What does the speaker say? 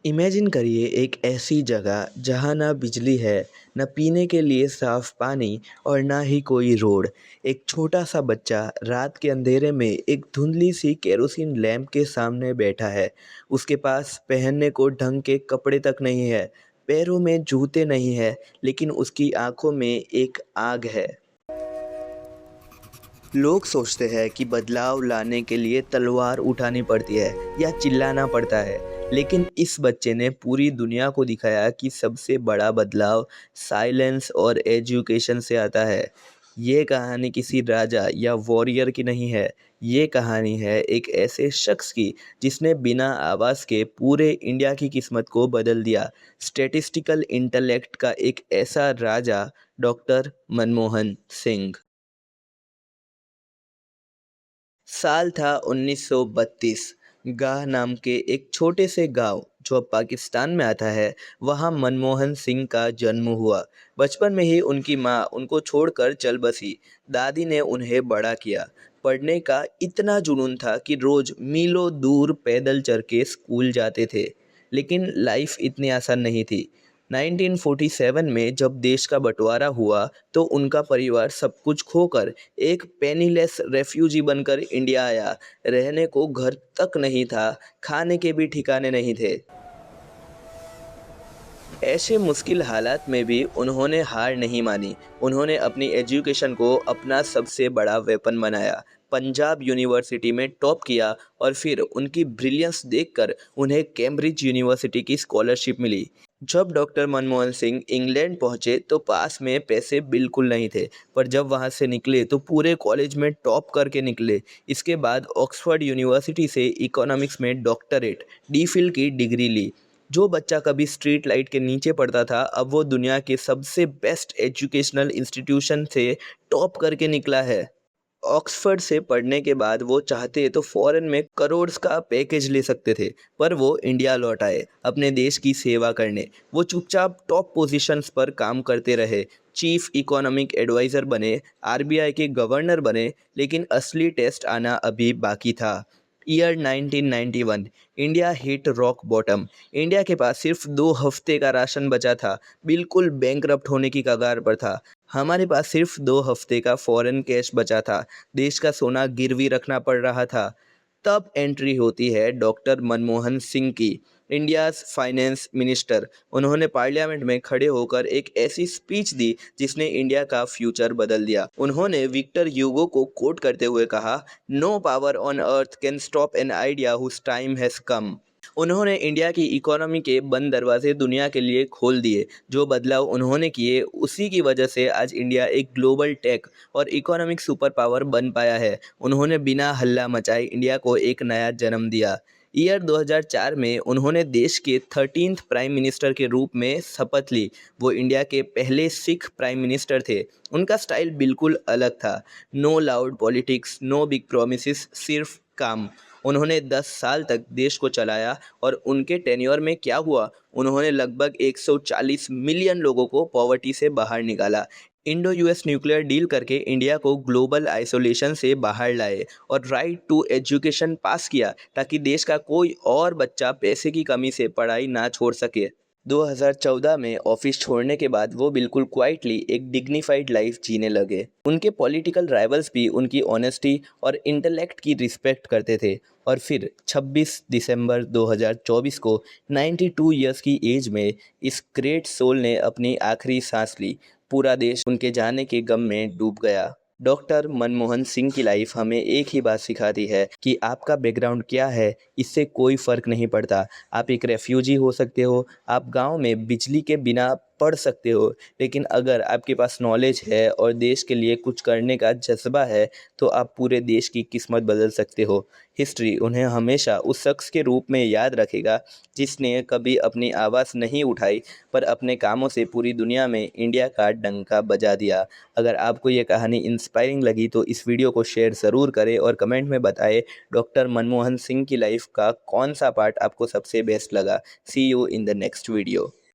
Imagine करिए एक ऐसी जगह जहाँ ना बिजली है, न पीने के लिए साफ पानी और ना ही कोई रोड। एक छोटा सा बच्चा रात के अंधेरे में एक धुंधली सी केरोसिन लैंप के सामने बैठा है। उसके पास पहनने को ढंग के कपड़े तक नहीं है, पैरों में जूते नहीं है, लेकिन उसकी आंखों में एक आग है। लोग सोचते हैं कि बदलाव लाने के लिए तलवार उठानी पड़ती है या चिल्लाना पड़ता है, लेकिन इस बच्चे ने पूरी दुनिया को दिखाया कि सबसे बड़ा बदलाव साइलेंस और एजुकेशन से आता है। ये कहानी किसी राजा या वॉरियर की नहीं है। ये कहानी है एक ऐसे शख्स की जिसने बिना आवाज़ के पूरे इंडिया की किस्मत को बदल दिया। स्टैटिस्टिकल इंटेलेक्ट का एक ऐसा राजा, डॉक्टर मनमोहन सिंह। साल था 1932। गाह नाम के एक छोटे से गांव जो अब पाकिस्तान में आता है, वहां मनमोहन सिंह का जन्म हुआ। बचपन में ही उनकी मां उनको छोड़कर चल बसी। दादी ने उन्हें बड़ा किया। पढ़ने का इतना जुनून था कि रोज मीलों दूर पैदल चल के स्कूल जाते थे। लेकिन लाइफ इतनी आसान नहीं थी। 1947 में जब देश का बंटवारा हुआ तो उनका परिवार सब कुछ खोकर एक पेनीलेस रेफ्यूजी बनकर इंडिया आया। रहने को घर तक नहीं था, खाने के भी ठिकाने नहीं थे। ऐसे मुश्किल हालात में भी उन्होंने हार नहीं मानी। उन्होंने अपनी एजुकेशन को अपना सबसे बड़ा वेपन बनाया। पंजाब यूनिवर्सिटी में टॉप किया और फिर उनकी ब्रिलियंस देखकर उन्हें कैम्ब्रिज यूनिवर्सिटी की स्कॉलरशिप मिली। जब डॉक्टर मनमोहन सिंह इंग्लैंड पहुंचे तो पास में पैसे बिल्कुल नहीं थे, पर जब वहां से निकले तो पूरे कॉलेज में टॉप करके निकले। इसके बाद ऑक्सफोर्ड यूनिवर्सिटी से इकोनॉमिक्स में डॉक्टरेट, डीफिल की डिग्री ली। जो बच्चा कभी स्ट्रीट लाइट के नीचे पढ़ता था, अब वो दुनिया के सबसे बेस्ट एजुकेशनल इंस्टीट्यूशन से टॉप करके निकला है। ऑक्सफोर्ड से पढ़ने के बाद वो चाहते तो फॉरेन में करोड़ का पैकेज ले सकते थे, पर वो इंडिया लौट आए अपने देश की सेवा करने। वो चुपचाप टॉप पोजीशंस पर काम करते रहे। चीफ इकोनॉमिक एडवाइज़र बने, आरबीआई के गवर्नर बने, लेकिन असली टेस्ट आना अभी बाकी था। Year 1991। India hit rock bottom. India के पास सिर्फ 2 हफ्ते का राशन बचा था, बिल्कुल बैंकरप्ट होने की कगार पर था। हमारे पास सिर्फ 2 हफ्ते का फॉरेन कैश बचा था, देश का सोना गिरवी रखना पड़ रहा था। तब एंट्री होती है डॉक्टर मनमोहन सिंह की, इंडियाज़ फाइनेंस मिनिस्टर। उन्होंने पार्लियामेंट में खड़े होकर एक ऐसी स्पीच दी जिसने इंडिया का फ्यूचर बदल दिया। उन्होंने विक्टर ह्यूगो को कोट करते हुए कहा, no power on earth can stop an idea whose time has come. उन्होंने इंडिया की इकोनॉमी के बंद दरवाजे दुनिया के लिए खोल दिए। जो बदलाव उन्होंने किए, उसी की वजह से आज इंडिया एक ग्लोबल टेक और इकोनॉमिक सुपर पावर बन पाया है। उन्होंने बिना हल्ला मचाए इंडिया को एक नया जन्म दिया। ईयर 2004 में उन्होंने देश के 13th प्राइम मिनिस्टर के रूप में शपथ ली। वो इंडिया के पहले सिख प्राइम मिनिस्टर थे। उनका स्टाइल बिल्कुल अलग था। No loud politics, no big promises, सिर्फ काम। उन्होंने 10 साल तक देश को चलाया और उनके टेन्योर में क्या हुआ, उन्होंने लगभग 140 मिलियन लोगों को पॉवर्टी से बाहर निकाला। इंडो यूएस न्यूक्लियर डील करके इंडिया को ग्लोबल आइसोलेशन से बाहर लाए और राइट टू एजुकेशन पास किया ताकि देश का कोई और बच्चा पैसे की कमी से पढ़ाई ना छोड़ सके। 2014 में ऑफिस छोड़ने के बाद वो बिल्कुल क्वाइटली एक डिग्निफाइड लाइफ जीने लगे। उनके पॉलिटिकल राइवल्स भी उनकी ऑनेस्टी और इंटेलेक्ट की रिस्पेक्ट करते थे। और फिर 26 दिसंबर 2024 को 92 इयर्स की एज में इस ग्रेट सोल ने अपनी आखिरी सांस ली। पूरा देश उनके जाने के गम में डूब गया। डॉक्टर मनमोहन सिंह की लाइफ हमें एक ही बात सिखाती है कि आपका बैकग्राउंड क्या है, इससे कोई फ़र्क नहीं पड़ता। आप एक रेफ्यूजी हो सकते हो, आप गांव में बिजली के बिना पढ़ सकते हो, लेकिन अगर आपके पास नॉलेज है और देश के लिए कुछ करने का जज्बा है तो आप पूरे देश की किस्मत बदल सकते हो। हिस्ट्री उन्हें हमेशा उस शख्स के रूप में याद रखेगा जिसने कभी अपनी आवाज़ नहीं उठाई, पर अपने कामों से पूरी दुनिया में इंडिया का डंका बजा दिया। अगर आपको ये कहानी इंस्पायरिंग लगी तो इस वीडियो को शेयर ज़रूर करें और कमेंट में बताएं डॉक्टर मनमोहन सिंह की लाइफ का कौन सा पार्ट आपको सबसे बेस्ट लगा। See you in the next video.